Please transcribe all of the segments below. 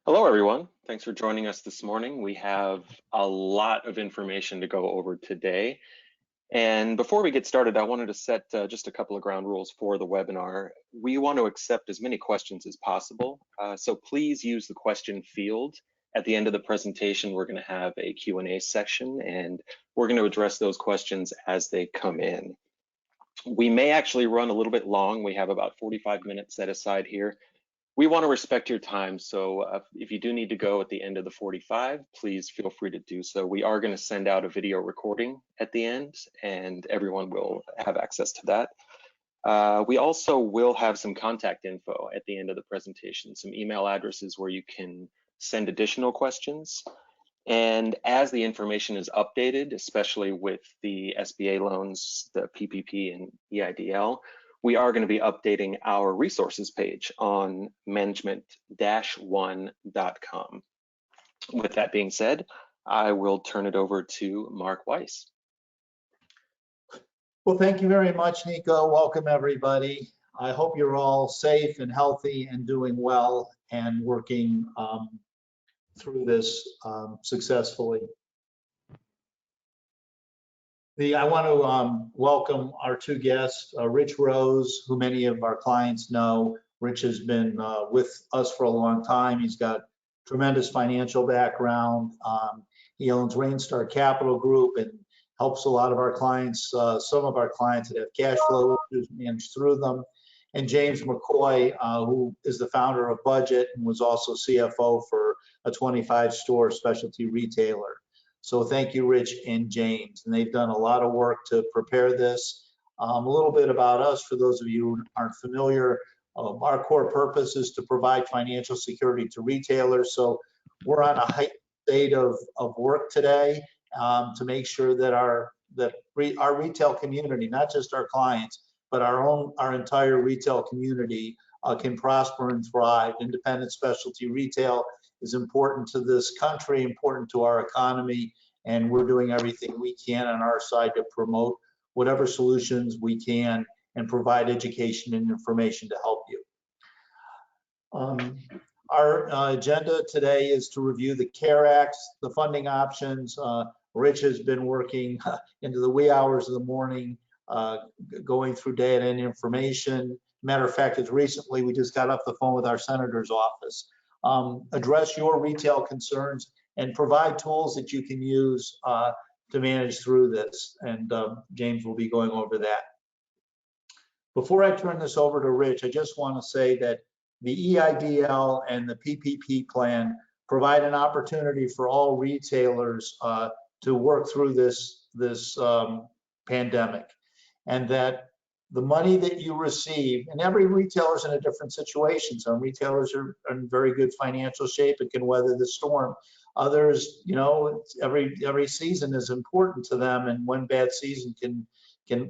Hello, everyone. Thanks for joining us this morning. We have a lot of information to go over today. And before we get started, I wanted to set just a couple of ground rules for the webinar. We want to accept as many questions as possible, so please use the question field. At the end of the presentation, we're going to have a Q&A section, and we're going to address those questions as they come in. We may actually run a little bit long. We have about 45 minutes set aside here. We want to respect your time, so if you do need to go at the end of the 45, please feel free to do so. We are going to send out a video recording at the end, and everyone will have access to that. We also will have some contact info at the end of the presentation, some email addresses where you can send additional questions. And as the information is updated, especially with the SBA loans, the PPP and EIDL, we are going to be updating our resources page on management-1.com. With that being said, I will turn it over to Marc Weiss. Well, thank you very much, Nico. Welcome, everybody. I hope you're all safe and healthy and doing well and working through this successfully. I want to welcome our two guests, Rich Rose, who many of our clients know. Rich has been with us for a long time. He's got tremendous financial background. He owns Rainstar Capital Group and helps a lot of our clients, some of our clients that have cash flow issues, manage through them. And James McCoy, who is the founder of BUDGYT and was also CFO for a 25-store specialty retailer. So thank you, Rich and James. And they've done a lot of work to prepare this. A little bit about us, for those of you who aren't familiar, our core purpose is to provide financial security to retailers. So we're on a high state of work today to make sure that our retail community, not just our clients, but our entire retail community can prosper and thrive. Independent specialty retail is important to this country, important to our economy, and we're doing everything we can on our side to promote whatever solutions we can and provide education and information to help you. Our agenda today is to review the CARE Act, the funding options. Rich has been working into the wee hours of the morning, going through data and information. Matter of fact, as recently we just got off the phone with our senator's office. Address your retail concerns and provide tools that you can use to manage through this. And James will be going over that. Before I turn this over to Rich, I just want to say that the EIDL and the PPP plan provide an opportunity for all retailers to work through this pandemic, and that the money that you receive, and every retailer is in a different situation. Some retailers are in very good financial shape and can weather the storm. Others, you know, every season is important to them, and one bad season can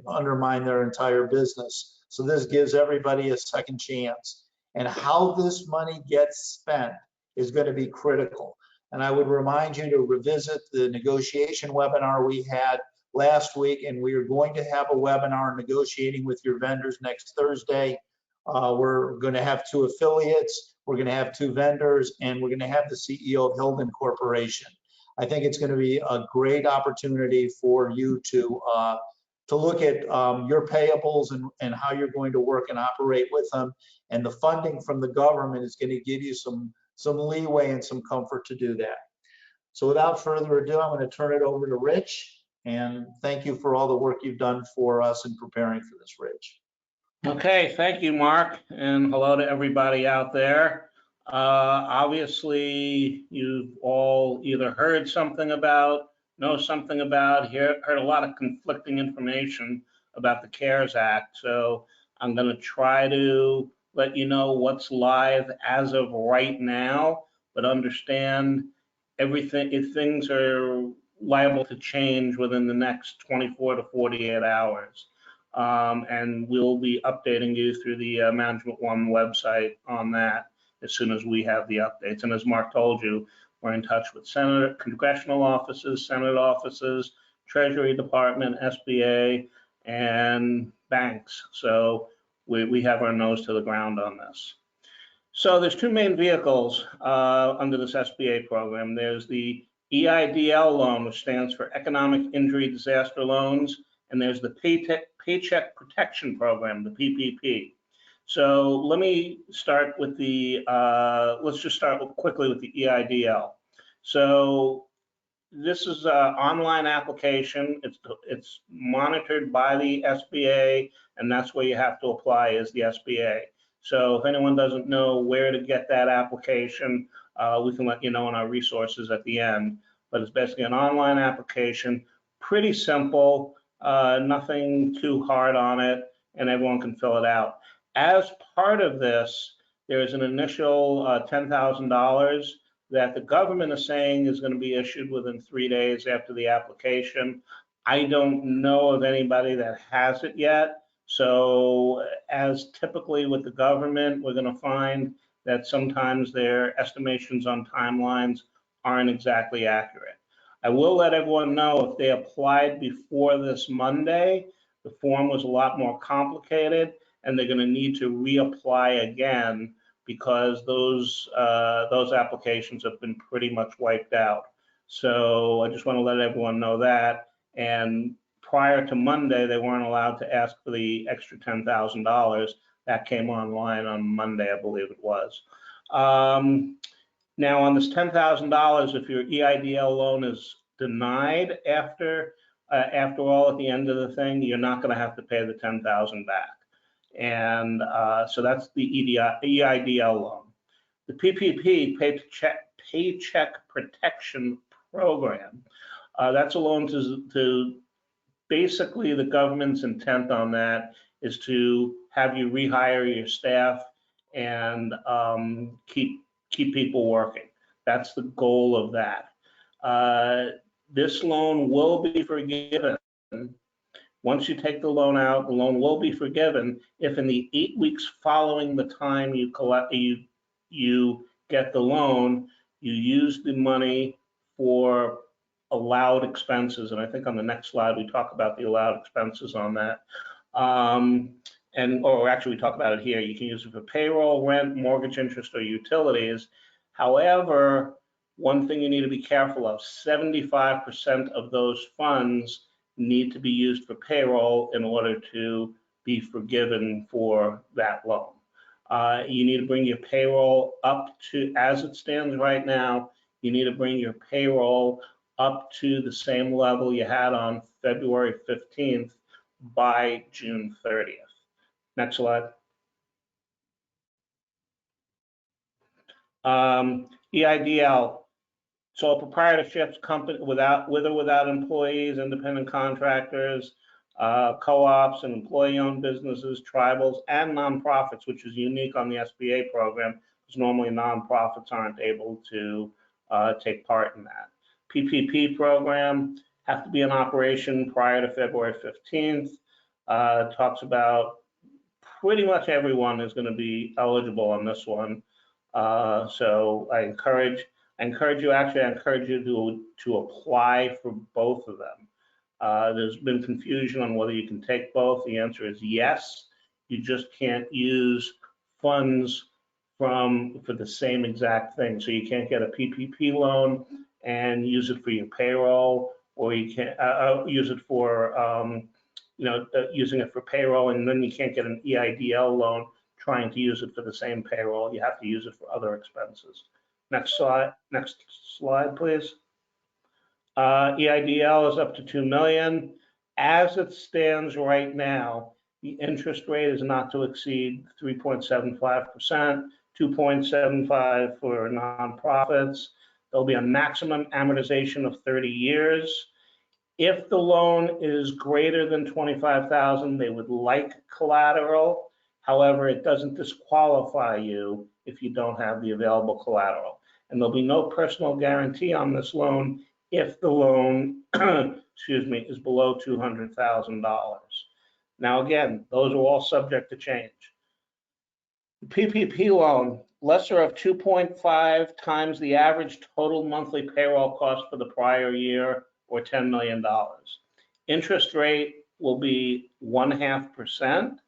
undermine their entire business. So this gives everybody a second chance. And how this money gets spent is going to be critical. And I would remind you to revisit the negotiation webinar we had last week, and we are going to have a webinar negotiating with your vendors next Thursday. We're going to have 2 affiliates, we're going to have 2 vendors, and we're going to have the CEO of Hilden Corporation. I think it's going to be a great opportunity for you to look at your payables and how you're going to work and operate with them. And the funding from the government is going to give you some leeway and some comfort to do that. So without further ado, I'm going to turn it over to Rich. And thank you for all the work you've done for us in preparing for this, Rich. Okay, thank you, Mark, and hello to everybody out there. Obviously, you've all either heard something about, know something about, heard a lot of conflicting information about the CARES Act. So I'm going to try to let you know what's live as of right now, but understand everything, if things are liable to change within the next 24 to 48 hours. And we'll be updating you through the Management One website on that as soon as we have the updates. And as Mark told you, we're in touch with congressional offices, Senate offices, Treasury Department, SBA, and banks. So we have our nose to the ground on this. So there's two main vehicles under this SBA program. There's the EIDL loan, which stands for Economic Injury Disaster Loans, and there's the Paycheck Protection Program, the PPP. So let me start with the, let's just start quickly with the EIDL. So this is an online application. It's monitored by the SBA, and that's where you have to apply is the SBA. So if anyone doesn't know where to get that application, we can let you know in our resources at the end. But it's basically an online application, pretty simple, nothing too hard on it, and everyone can fill it out. As part of this, there's an initial $10,000 that the government is saying is going to be issued within 3 days after the application. I don't know of anybody that has it yet. So as typically with the government, we're going to find that sometimes their estimations on timelines aren't exactly accurate. I will let everyone know if they applied before this Monday, the form was a lot more complicated and they're going to need to reapply again because those applications have been pretty much wiped out. So I just want to let everyone know that. And prior to Monday, they weren't allowed to ask for the extra $10,000. That came online on Monday, I believe it was. Now on this $10,000, if your EIDL loan is denied after all at the end of the thing, you're not going to have to pay the $10,000 back. And so that's the EIDL loan. The PPP, Paycheck Protection Program, that's a loan to basically the government's intent on that is to have you rehire your staff and keep people working. That's the goal of that. This loan will be forgiven. Once you take the loan out, the loan will be forgiven if in the 8 weeks following the time you get the loan, you use the money for allowed expenses. And I think on the next slide, we talk about the allowed expenses on that. Or actually we talk about it here. You can use it for payroll, rent, mortgage interest, or utilities. However, one thing you need to be careful of, 75% of those funds need to be used for payroll in order to be forgiven for that loan. You need to bring your payroll up to, as it stands right now, you need to bring your payroll up to the same level you had on February 15th by June 30th. Next slide. EIDL. So proprietorships, company with or without employees, independent contractors, co-ops and employee-owned businesses, tribals, and nonprofits, which is unique on the SBA program, because normally nonprofits aren't able to take part in that. PPP program have to be in operation prior to February 15th. Talks about pretty much everyone is going to be eligible on this one. So I encourage you to apply for both of them. There's been confusion on whether you can take both. The answer is yes. You just can't use funds for the same exact thing. So you can't get a PPP loan and use it for your payroll, or you can't use it for using it for payroll, and then you can't get an EIDL loan trying to use it for the same payroll. You have to use it for other expenses. Next slide, please. EIDL is up to $2 million. As it stands right now, the interest rate is not to exceed 3.75%, 2.75% for nonprofits. There'll be a maximum amortization of 30 years. If the loan is greater than $25,000, they would like collateral. However, it doesn't disqualify you if you don't have the available collateral. And there'll be no personal guarantee on this loan if the loan, is below $200,000. Now, again, those are all subject to change. The PPP loan, lesser of 2.5 times the average total monthly payroll cost for the prior year, or $10 million. Interest rate will be 0.5%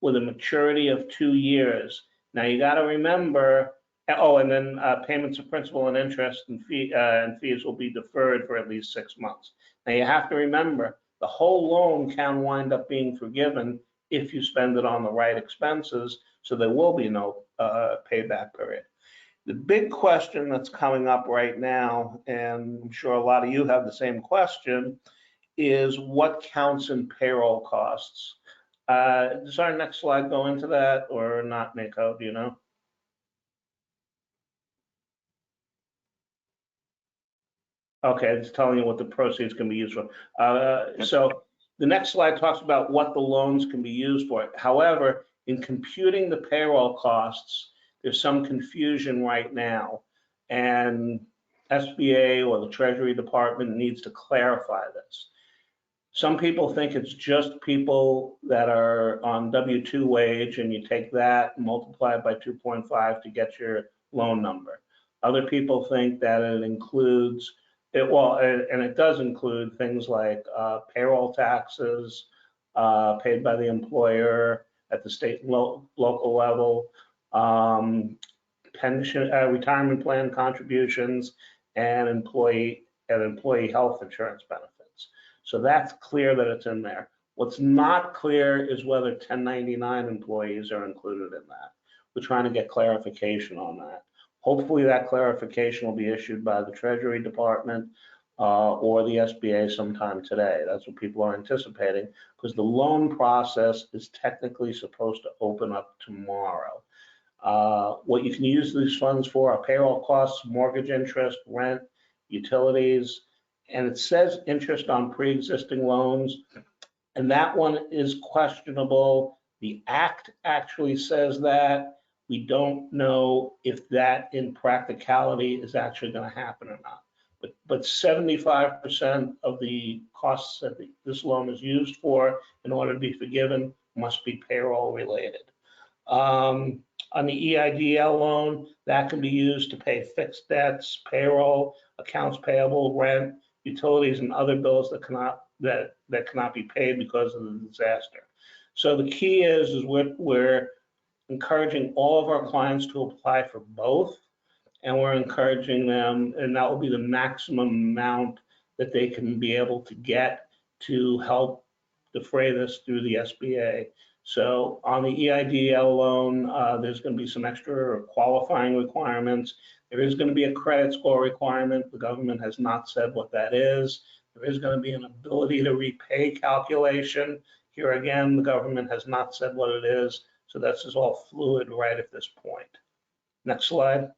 with a maturity of 2 years. Now you got to remember, oh, and then payments of principal and interest and fees will be deferred for at least 6 months. Now you have to remember, the whole loan can wind up being forgiven if you spend it on the right expenses, so there will be no payback period. The big question that's coming up right now, and I'm sure a lot of you have the same question, is what counts in payroll costs? Does our next slide go into that or not, Mako? Do you know? Okay, it's telling you what the proceeds can be used for. So the next slide talks about what the loans can be used for. However, in computing the payroll costs, there's some confusion right now, and SBA or the Treasury Department needs to clarify this. Some people think it's just people that are on W-2 wage, and you take that and multiply it by 2.5 to get your loan number. Other people think that it includes it, well, and it does include things like payroll taxes paid by the employer at the state and local level, pension, retirement plan contributions, and employee health insurance benefits. So that's clear that it's in there. What's not clear is whether 1099 employees are included in that. We're trying to get clarification on that. Hopefully that clarification will be issued by the Treasury Department or the SBA sometime today. That's what people are anticipating, because the loan process is technically supposed to open up tomorrow. What you can use these funds for are payroll costs, mortgage interest, rent, utilities, and it says interest on pre-existing loans, and that one is questionable. The act actually says that. We don't know if that in practicality is actually going to happen or not. But 75% of the costs that this loan is used for in order to be forgiven must be payroll related. On the EIDL loan, that can be used to pay fixed debts, payroll, accounts payable, rent, utilities, and other bills that cannot be paid because of the disaster. So the key is we're encouraging all of our clients to apply for both, and we're encouraging them, and that will be the maximum amount that they can be able to get to help defray this through the SBA. So on the EIDL loan, there's going to be some extra qualifying requirements. There is going to be a credit score requirement. The government has not said what that is. There is going to be an ability to repay calculation. Here again, the government has not said what it is. So this is all fluid right at this point. Next slide.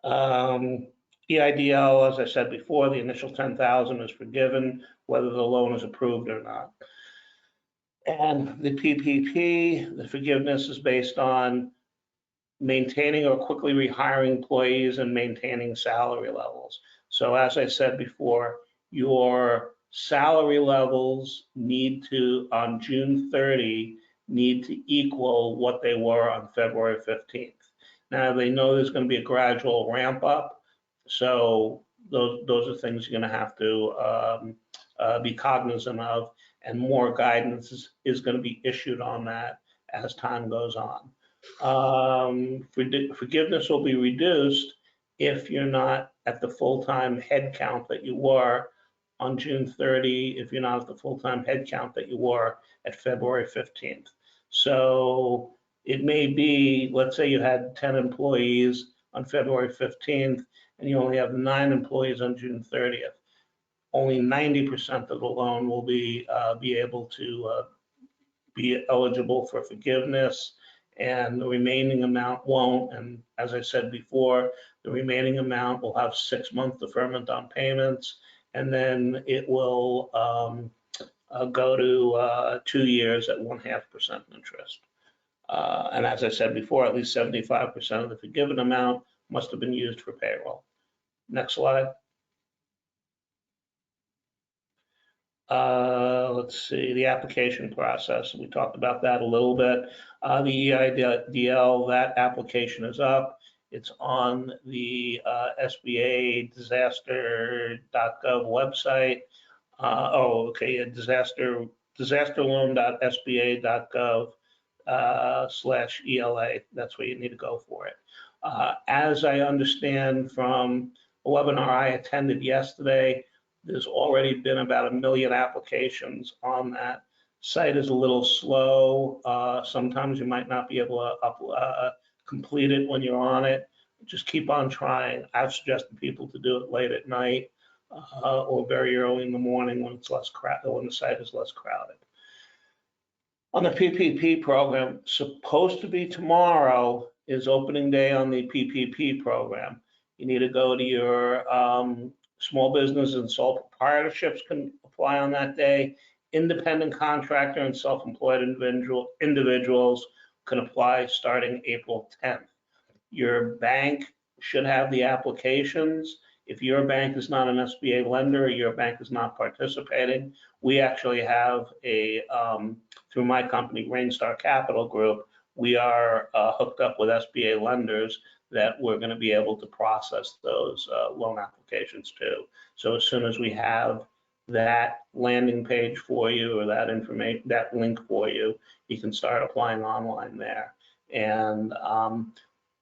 EIDL, as I said before, the initial 10,000 is forgiven, whether the loan is approved or not. And the PPP, the forgiveness is based on maintaining or quickly rehiring employees and maintaining salary levels. So as I said before, your salary levels need to, on June 30, need to equal what they were on February 15th. Now they know there's going to be a gradual ramp up, so those are things you're going to have to be cognizant of, and more guidance is going to be issued on that as time goes on. Forgiveness will be reduced if you're not at the full-time head count that you were on June 30, if you're not at the full-time head count that you were at February 15th. So it may be, let's say you had 10 employees on February 15th, and you only have 9 employees on June 30th. Only 90% of the loan will be able to be eligible for forgiveness, and the remaining amount won't. And as I said before, the remaining amount will have 6-month deferment on payments, and then it will go to 2 years at 0.5% interest. And as I said before, at least 75% of the forgiven amount must have been used for payroll. Next slide. Let's see, the application process. We talked about that a little bit. The EIDL, that application is up. It's on the SBA disaster.gov website. Disasterloan.sba.gov. slash ELA. That's where you need to go for it. As I understand from a webinar I attended yesterday, there's already been about 1 million applications on that. Site is a little slow. Sometimes you might not be able to complete it when you're on it. Just keep on trying. I've suggested people to do it late at night or very early in the morning when it's less crowded, when the site is less crowded. On the PPP program, supposed to be tomorrow is opening day on the PPP program. You need to go to your small business and sole proprietorships can apply on that day. Independent contractor and self-employed individuals can apply starting April 10th. Your bank should have the applications. If your bank is not an SBA lender, your bank is not participating. We actually have a, through my company, Rainstar Capital Group, we are hooked up with SBA lenders that we're going to be able to process those loan applications too. So as soon as we have that landing page for you or that information, that link for you, you can start applying online there. And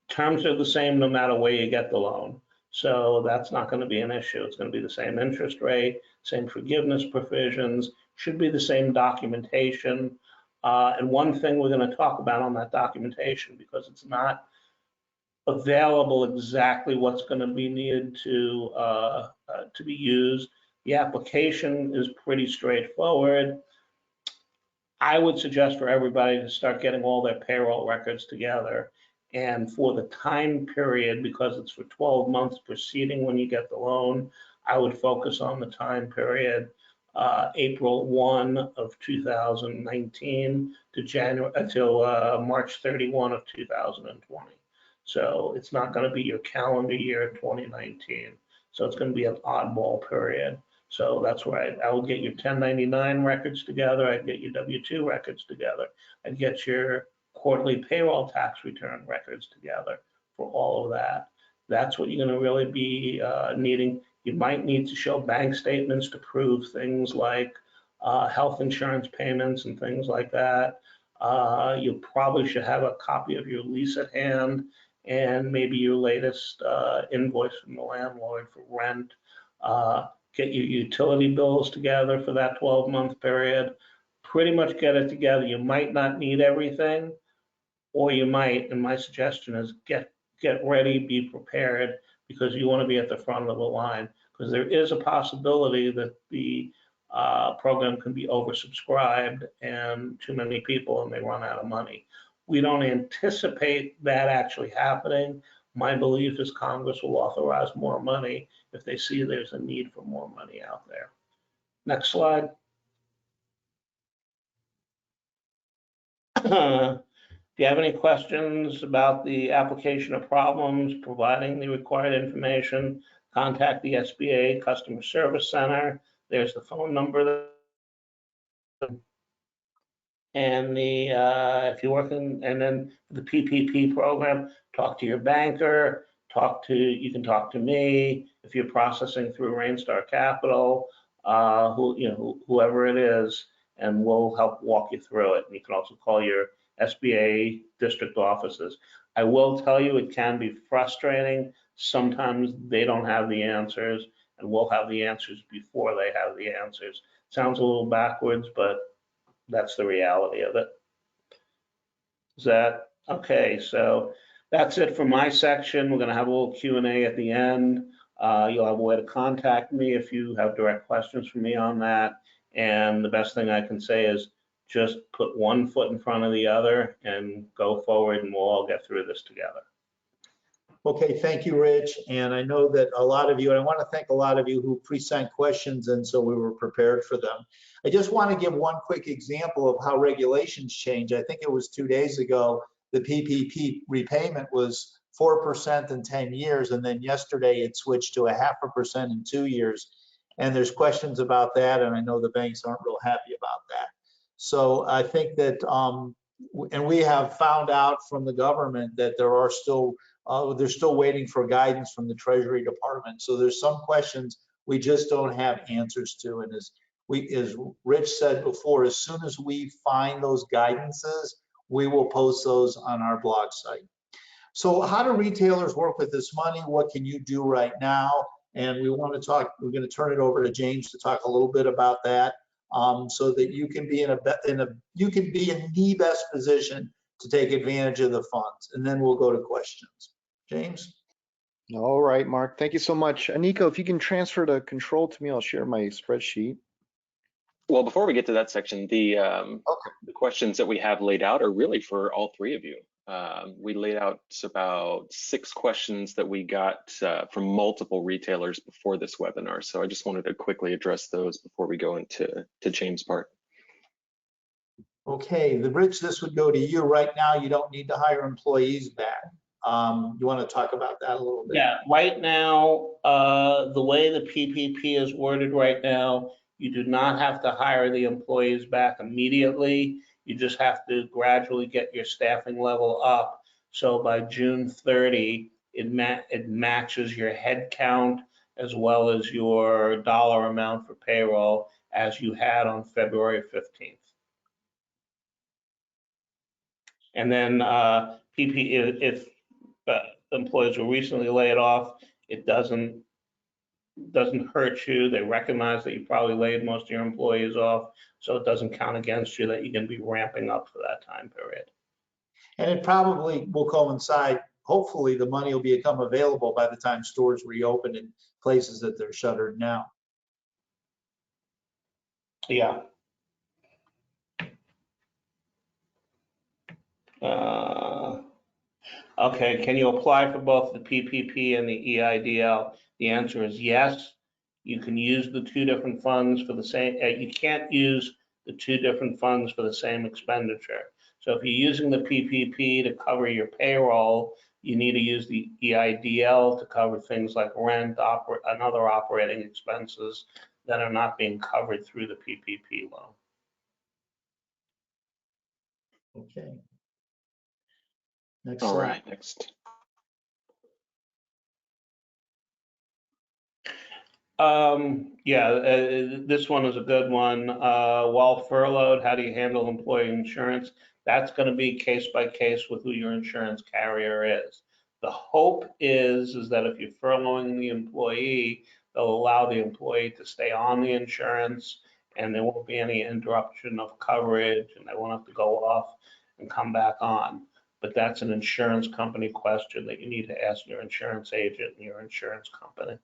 terms are the same no matter where you get the loan. So that's not going to be an issue. It's going to be the same interest rate, same forgiveness provisions, should be the same documentation. And one thing we're going to talk about on that documentation, because it's not available exactly what's going to be needed to be used. The application is pretty straightforward. I would suggest for everybody to start getting all their payroll records together. And for the time period, because it's for 12 months preceding when you get the loan, I would focus on the time period April 1 of 2019 to January until March 31 of 2020. So it's not going to be your calendar year 2019. So it's going to be an oddball period. So that's where I would get your 1099 records together. I'd get your W-2 records together. I'd get your quarterly payroll tax return records together for all of that. That's what you're going to really be needing. You might need to show bank statements to prove things like health insurance payments and things like that. You probably should have a copy of your lease at hand and maybe your latest invoice from the landlord for rent. Get your utility bills together for that 12-month period. Pretty much get it together. You might not need everything, or you might, and my suggestion is get ready, be prepared, because you want to be at the front of the line, because there is a possibility that the program can be oversubscribed and too many people and they run out of money. We don't anticipate that actually happening. My belief is Congress will authorize more money if they see there's a need for more money out there. Next slide. If you have any questions about the application or problems, providing the required information, contact the SBA Customer Service Center. There's the phone number. And the if you're working, and then the PPP program, talk to your banker, you can talk to me if you're processing through Rainstar Capital, whoever it is, and we'll help walk you through it. And you can also call your SBA district offices. I will tell you, it can be frustrating. Sometimes they don't have the answers, and we'll have the answers before they have the answers. Sounds a little backwards, but that's the reality of it. Is that okay? So that's it for my section. We're going to have a little Q&A at the end. You'll have a way to contact me if you have direct questions for me on that. And the best thing I can say is just put one foot in front of the other and go forward, and we'll all get through this together. Okay, thank you, Rich. And I know that a lot of you, and I want to thank a lot of you who pre-sent questions, and so we were prepared for them. I just want to give one quick example of how regulations change. I think it was 2 days ago, the PPP repayment was 4% in 10 years, and then yesterday it switched to 0.5% in 2 years. And there's questions about that, and I know the banks aren't real happy about that. So I think that, and we have found out from the government that there are still, they're still waiting for guidance from the Treasury Department. So there's some questions we just don't have answers to. And as Rich said before, as soon as we find those guidances, we will post those on our blog site. So how do retailers work with this money? What can you do right now? And we want to talk, we're going to turn it over to James to talk a little bit about that, so that you can be in the best position to take advantage of the funds. And then we'll go to questions. James? All right, Mark, thank you so much. Nico, if you can transfer the control to me, I'll share my spreadsheet. Well, before we get to that section, the questions that we have laid out are really for all three of you. We laid out about 6 questions that we got from multiple retailers before this webinar. So I just wanted to quickly address those before we go into James' part. Okay, Rich, this would go to you. Right now, you don't need to hire employees back. You want to talk about that a little bit? Yeah, right now, the way the PPP is worded right now, you do not have to hire the employees back immediately. You just have to gradually get your staffing level up. So by June 30, it matches your head count as well as your dollar amount for payroll as you had on February 15th. And then if employees were recently laid off, it doesn't hurt you. They recognize that you probably laid most of your employees off, so it doesn't count against you that you can be ramping up for that time period. And it probably will coincide. Hopefully the money will become available by the time stores reopen in places that they're shuttered now. Yeah. Okay, can you apply for both the PPP and the EIDL? The answer is yes. You can use the 2 different funds for the same, you can't use the 2 different funds for the same expenditure. So if you're using the PPP to cover your payroll, you need to use the EIDL to cover things like rent, and other operating expenses that are not being covered through the PPP loan. Okay. Next All slide. right, next. This one is a good one. While furloughed, how do you handle employee insurance? That's going to be case by case with who your insurance carrier is. The hope is that if you're furloughing the employee, they'll allow the employee to stay on the insurance and there won't be any interruption of coverage and they won't have to go off and come back on. But that's an insurance company question that you need to ask your insurance agent and your insurance company.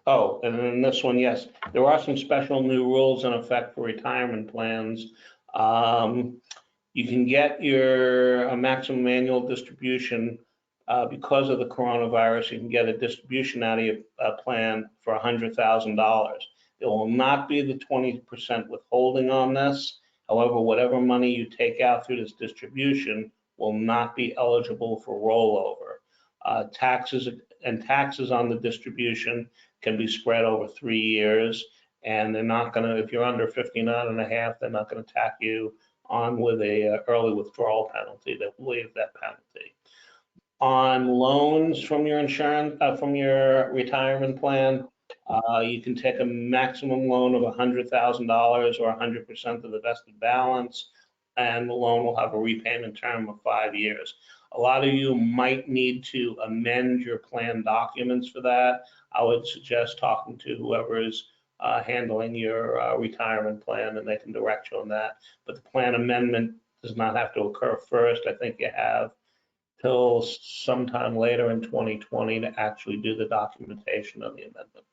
Oh, and then this one, yes, there are some special new rules in effect for retirement plans. You can get a maximum annual distribution because of the coronavirus. You can get a distribution out of your plan for $100,000. There will not be the 20% withholding on this. However, whatever money you take out through this distribution will not be eligible for rollover. Taxes on the distribution can be spread over 3 years, and they're not going to, if you're under 59 and a half, they're not going to tack you on with a early withdrawal penalty. They'll waive that penalty. On loans from your insurance, from your retirement plan, you can take a maximum loan of $100,000 or 100% of the vested balance, and the loan will have a repayment term of 5 years. A lot of you might need to amend your plan documents for that. I would suggest talking to whoever is handling your retirement plan, and they can direct you on that. But the plan amendment does not have to occur first. I think you have till sometime later in 2020 to actually do the documentation of the amendment.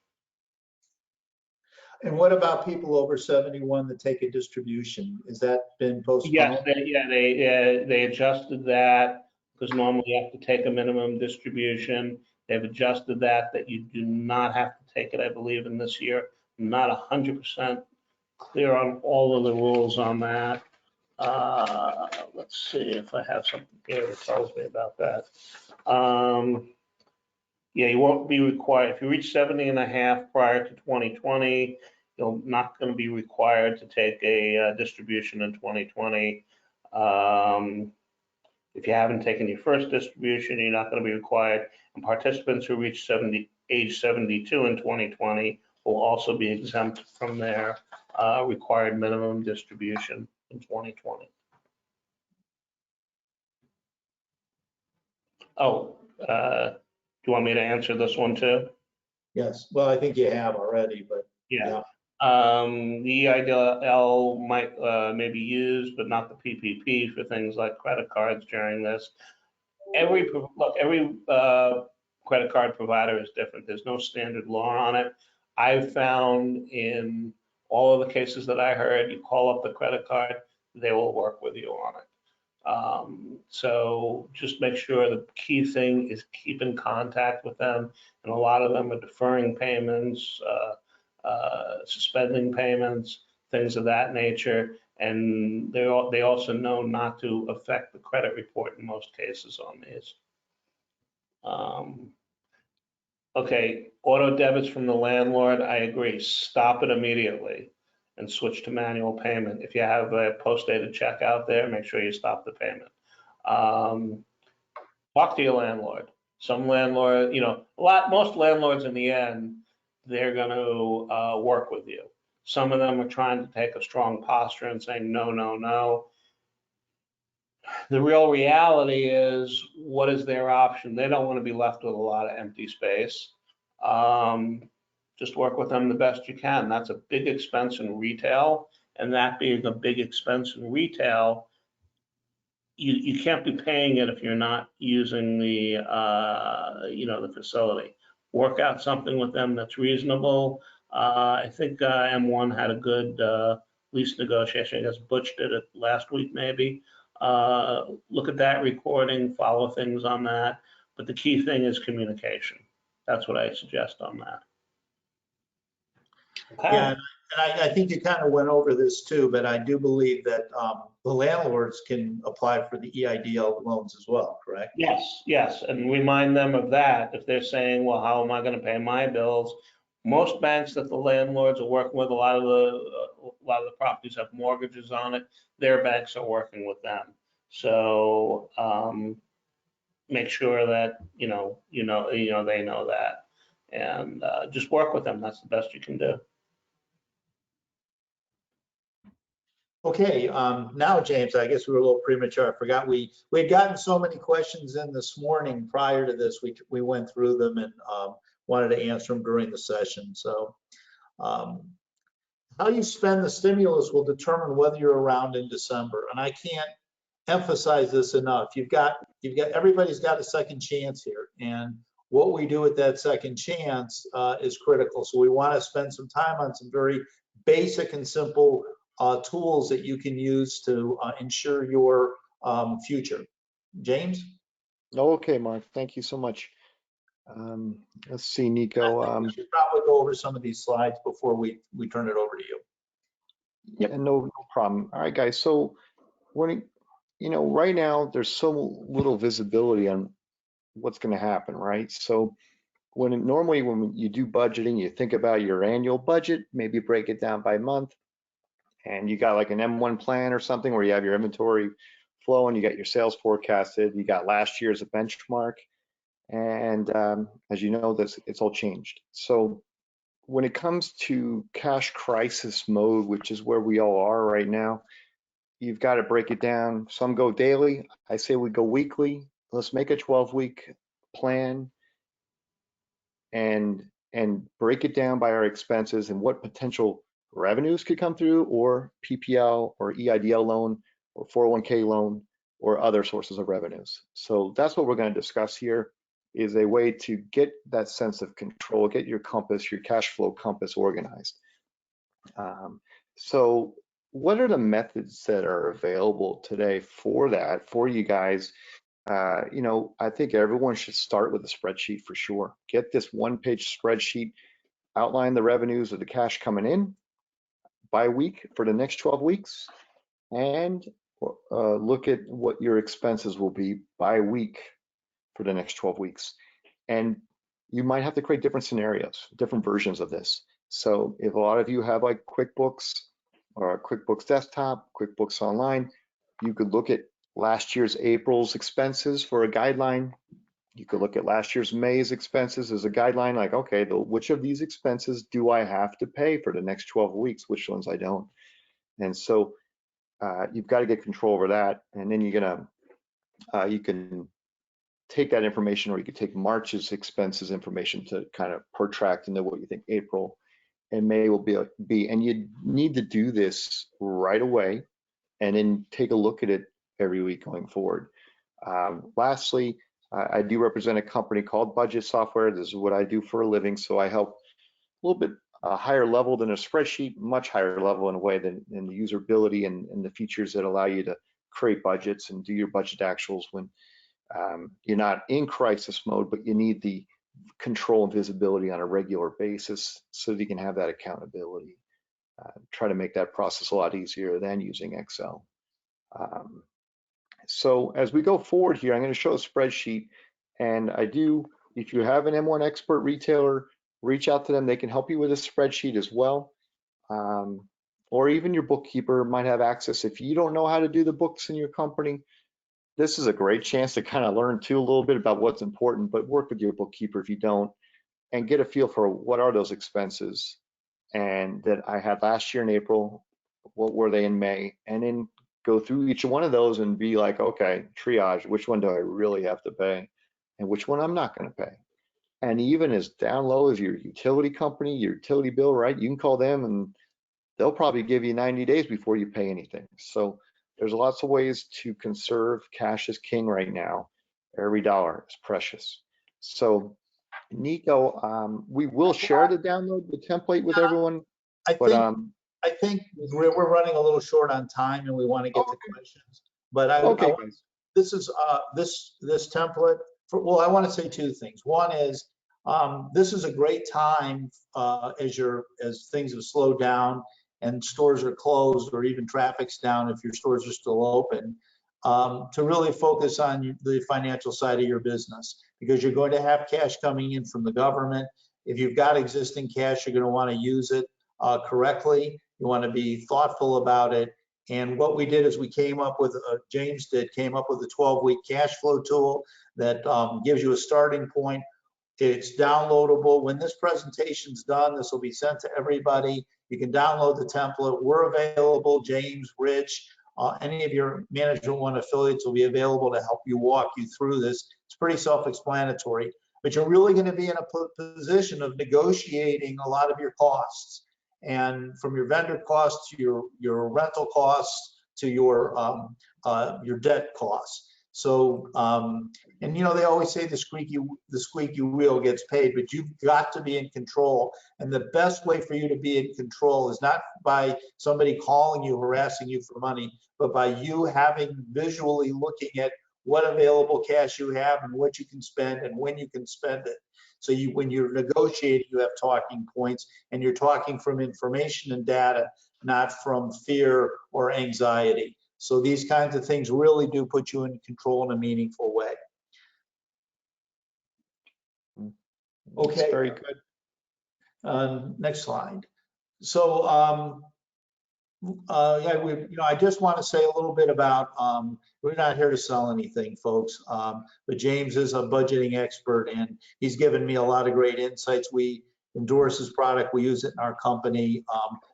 And what about people over 71 that take a distribution? Has that been postponed? Yes, they adjusted that because normally you have to take a minimum distribution. They've adjusted that you do not have to take it, I believe, in this year. I'm not 100% clear on all of the rules on that. Let's see if I have something here that tells me about that. Yeah, you won't be required, if you reach 70 and a half prior to 2020, you're not going to be required to take a distribution in 2020. If you haven't taken your first distribution, you're not going to be required. And participants who reach age 72 in 2020 will also be exempt from their required minimum distribution in 2020. Oh, do you want me to answer this one too? Yes, well, I think you have already, but Yeah. yeah. The EIDL might may be used, but not the PPP for things like credit cards during this. Every credit card provider is different. There's no standard law on it. I've found in all of the cases that I heard, you call up the credit card, they will work with you on it. So just make sure the key thing is keep in contact with them. And a lot of them are deferring payments, suspending payments, things of that nature. And they also know not to affect the credit report in most cases on these. Okay, auto debits from the landlord, I agree. Stop it immediately and switch to manual payment. If you have a post-dated check out there, make sure you stop the payment. Talk to your landlord. Some landlord, most landlords in the end, they're going to work with you. Some of them are trying to take a strong posture and saying, no, no, no. The real reality is, what is their option? They don't want to be left with a lot of empty space. Just work with them the best you can. That's a big expense in retail. And that being a big expense in retail, you can't be paying it if you're not using the facility. Work out something with them that's reasonable. I think M1 had a good lease negotiation. I guess Butch did it last week maybe. Look at that recording, follow things on that. But the key thing is communication. That's what I suggest on that. Okay. Yeah, and I think you kind of went over this too, but I do believe that the landlords can apply for the EIDL loans as well, correct? Yes, yes, and remind them of that. If they're saying, well, how am I going to pay my bills? Most banks that the landlords are working with, a lot of the properties have mortgages on it. Their banks are working with them. So make sure that they know that, and just work with them. That's the best you can do. Okay, now, James, I guess we were a little premature. I forgot we had gotten so many questions in this morning prior to this. We went through them and wanted to answer them during the session. So how you spend the stimulus will determine whether you're around in December. And I can't emphasize this enough. Everybody's got a second chance here. And what we do with that second chance is critical. So we want to spend some time on some very basic and simple tools that you can use to ensure your future. James? Okay, Mark, thank you so much. Let's see, Nico. We should probably go over some of these slides before we turn it over to you. Yeah, no problem. All right, guys. So when right now there's so little visibility on what's going to happen, right? So normally when you do budgeting, you think about your annual budget, maybe break it down by month, and you got like an M1 plan or something where you have your inventory flow and you got your sales forecasted, you got last year as a benchmark, and as you know, it's all changed. So when it comes to cash crisis mode, which is where we all are right now, you've got to break it down. Some go daily. I say we go weekly. Let's make a 12-week plan and break it down by our expenses and what potential revenues could come through, or PPL or EIDL loan or 401k loan or other sources of revenues. So that's what we're going to discuss here, is a way to get that sense of control, get your compass, your cash flow compass organized. So what are the methods that are available today for that, for you guys? I think everyone should start with a spreadsheet for sure. Get this one-page spreadsheet, outline the revenues of the cash coming in by week for the next 12 weeks, and look at what your expenses will be by week for the next 12 weeks. And you might have to create different scenarios, different versions of this. So if a lot of you have like QuickBooks or QuickBooks Desktop, QuickBooks Online, you could look at last year's April's expenses for a guideline You could look at last year's May's expenses as a guideline, like, okay, which of these expenses do I have to pay for the next 12 weeks? Which ones I don't? And so you've got to get control over that. And then you can take that information, or you could take March's expenses information to kind of protract and know what you think April and May will be. And you need to do this right away and then take a look at it every week going forward. Lastly, I do represent a company called BUDGYT Software. This is what I do for a living. So I help a little bit higher level than a spreadsheet, much higher level in a way than in the usability and the features that allow you to create budgets and do your budget actuals when you're not in crisis mode, but you need the control and visibility on a regular basis so that you can have that accountability. Try to make that process a lot easier than using Excel. So as we go forward here, I'm going to show a spreadsheet, and if you have an M1 expert retailer, reach out to them. They can help you with a spreadsheet as well. Or even your bookkeeper might have access. If you don't know how to do the books in your company, this is a great chance to kind of learn too a little bit about what's important, but work with your bookkeeper if you don't, and get a feel for what are those expenses and that I had last year in April, what were they in May, and then go through each one of those and be like, okay, triage, which one do I really have to pay and which one I'm not going to pay. And even as down low as your utility company, your utility bill, right? You can call them and they'll probably give you 90 days before you pay anything. So there's lots of ways to conserve. Cash is king right now. Every dollar is precious. So Nico, we will share the template with everyone. I think we're running a little short on time and we want to get to questions. But this is this template. Well, I want to say two things. One is this is a great time as things have slowed down and stores are closed or even traffic's down if your stores are still open, to really focus on the financial side of your business, because you're going to have cash coming in from the government. If you've got existing cash, you're going to want to use it correctly. You want to be thoughtful about it. And what we did is we came up with, James came up with a 12-week cash flow tool that gives you a starting point. It's downloadable. When this presentation's done, this will be sent to everybody. You can download the template. We're available. James, Rich, any of your Management One affiliates will be available to help you walk you through this. It's pretty self-explanatory, but you're really going to be in a position of negotiating a lot of your costs, and from your vendor costs to your rental costs to your debt costs. So, and you know, they always say the squeaky wheel gets paid, but you've got to be in control. And the best way for you to be in control is not by somebody calling you, harassing you for money, but by you visually looking at what available cash you have and what you can spend and when you can spend it. So when you're negotiating, you have talking points, and you're talking from information and data, not from fear or anxiety. So these kinds of things really do put you in control in a meaningful way. Okay. That's very good. Next slide. So yeah, I just want to say a little bit about, we're not here to sell anything, folks, but James is a budgeting expert and he's given me a lot of great insights. We endorse his product, we use it in our company.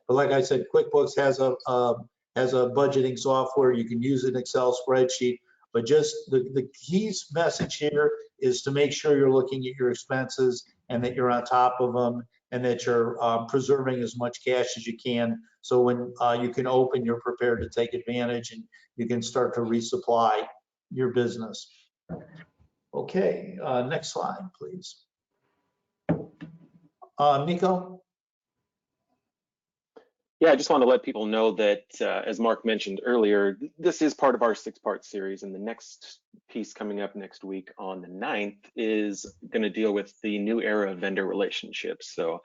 But like I said, QuickBooks has a budgeting software. You can use an Excel spreadsheet, but just the key message here is to make sure you're looking at your expenses and that you're on top of them, and that you're preserving as much cash as you can. So when you can open, you're prepared to take advantage and you can start to resupply your business. Okay, next slide, please. Nico? Yeah, I just want to let people know that, as Mark mentioned earlier, this is part of our 6-part series, and the next piece coming up next week on the 9th is going to deal with the new era of vendor relationships. So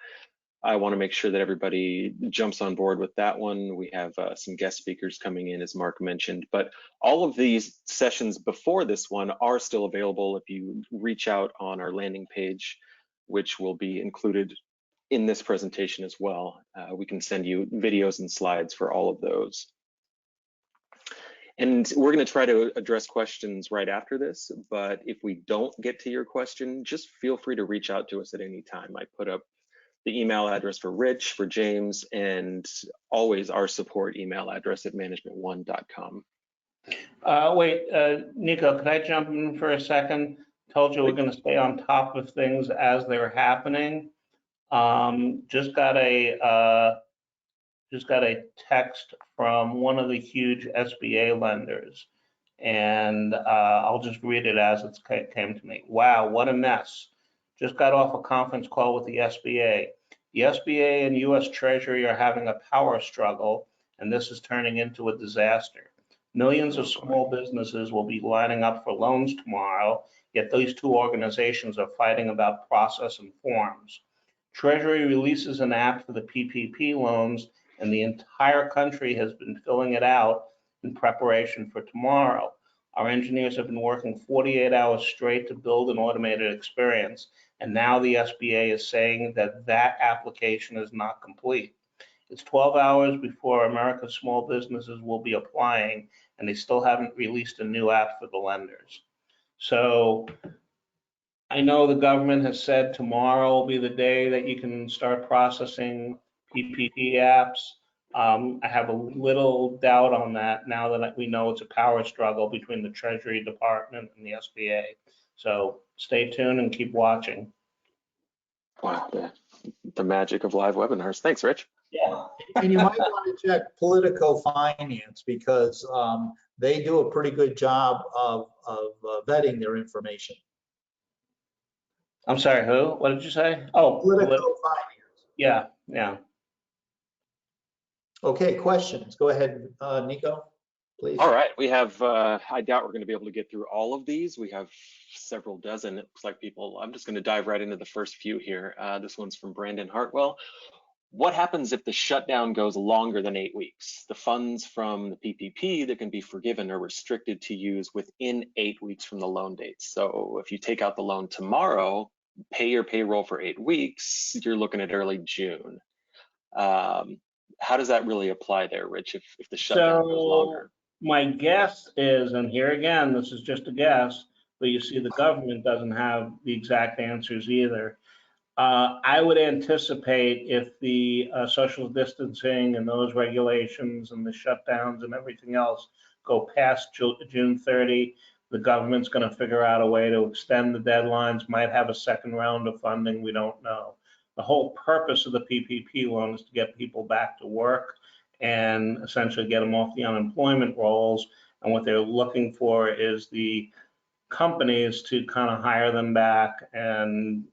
I want to make sure that everybody jumps on board with that one. We have some guest speakers coming in, as Mark mentioned, but all of these sessions before this one are still available if you reach out on our landing page, which will be included in this presentation as well. We can send you videos and slides for all of those. And we're going to try to address questions right after this, but if we don't get to your question, just feel free to reach out to us at any time. I put up the email address for Rich, for James, and always our support email address at management1.com. Wait, Nico, could I jump in for a second? Told you we're going to stay on top of things as they're happening. Just got a text from one of the huge SBA lenders, and I'll just read it as it came to me. Wow, what a mess. Just got off a conference call with the SBA. The SBA and US Treasury are having a power struggle, and this is turning into a disaster. Millions of small businesses will be lining up for loans tomorrow, yet these two organizations are fighting about process and forms. Treasury releases an app for the PPP loans, and the entire country has been filling it out in preparation for tomorrow. Our engineers have been working 48 hours straight to build an automated experience, and now the SBA is saying that that application is not complete. It's 12 hours before America's small businesses will be applying, and they still haven't released a new app for the lenders. So I know the government has said tomorrow will be the day that you can start processing PPP apps. I have a little doubt on that now that we know it's a power struggle between the Treasury Department and the SBA. So stay tuned and keep watching. Wow, the magic of live webinars. Thanks, Rich. Yeah. And you might want to check Politico Finance because they do a pretty good job of vetting their information. I'm sorry, who? What did you say? Oh, Politico Finance. Yeah, yeah. Okay, questions. Go ahead, Nico, please. All right, we have, I doubt we're going to be able to get through all of these. We have several dozen, it looks like people. I'm just going to dive right into the first few here. This one's from Brandon Hartwell. What happens if the shutdown goes longer than 8 weeks? The funds from the PPP that can be forgiven are restricted to use within 8 weeks from the loan date. So if you take out the loan tomorrow, pay your payroll for 8 weeks, you're looking at early June. How does that really apply there, Rich, if the shutdown goes longer? My guess is, and here again, this is just a guess, but you see the government doesn't have the exact answers either. I would anticipate if the social distancing and those regulations and the shutdowns and everything else go past June 30, the government's going to figure out a way to extend the deadlines, might have a second round of funding, we don't know. The whole purpose of the PPP loan is to get people back to work and essentially get them off the unemployment rolls. And what they're looking for is the companies to kind of hire them back and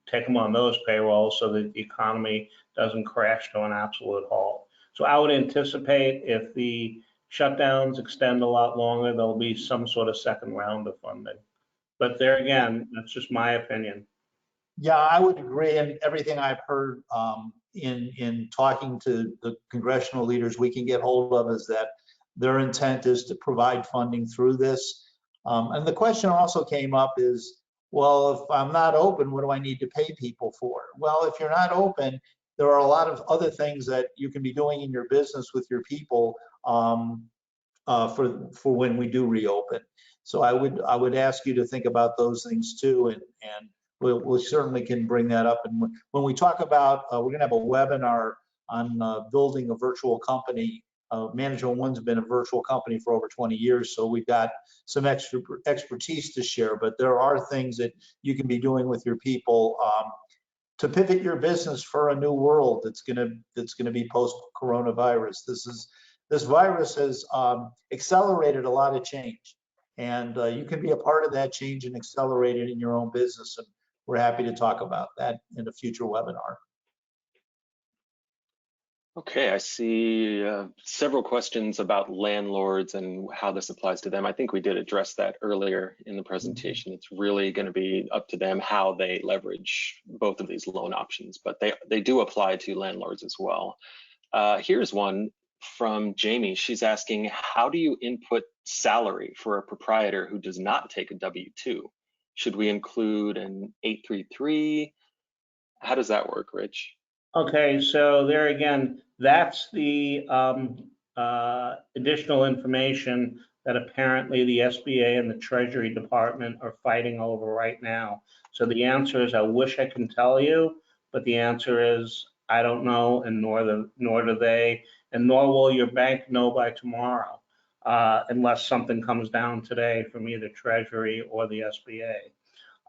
take them on those payrolls so that the economy doesn't crash to an absolute halt. So I would anticipate if the shutdowns extend a lot longer, there'll be some sort of second round of funding. But there again, that's just my opinion. Yeah, I would agree. And everything I've heard in talking to the congressional leaders we can get hold of is that their intent is to provide funding through this. And the question also came up is, well, if I'm not open, what do I need to pay people for? Well, if you're not open, there are a lot of other things that you can be doing in your business with your people for when we do reopen. So I would ask you to think about those things too, and we certainly can bring that up. And when we talk about, we're going to have a webinar on building a virtual company. Management One's been a virtual company for over 20 years, so we've got some extra expertise to share. But there are things that you can be doing with your people to pivot your business for a new world that's going to be post coronavirus. This virus has accelerated a lot of change, and you can be a part of that change and accelerate it in your own business. And we're happy to talk about that in a future webinar. Okay, I see several questions about landlords and how this applies to them. I think we did address that earlier in the presentation. It's really going to be up to them how they leverage both of these loan options, but they do apply to landlords as well. Here's one from Jamie. She's asking, how do you input salary for a proprietor who does not take a W-2? Should we include an 833? How does that work, Rich? Okay, so there again, that's the additional information that apparently the SBA and the Treasury Department are fighting over right now. So the answer is, I wish I can tell you, but the answer is, I don't know, and nor do they, and nor will your bank know by tomorrow, unless something comes down today from either Treasury or the SBA.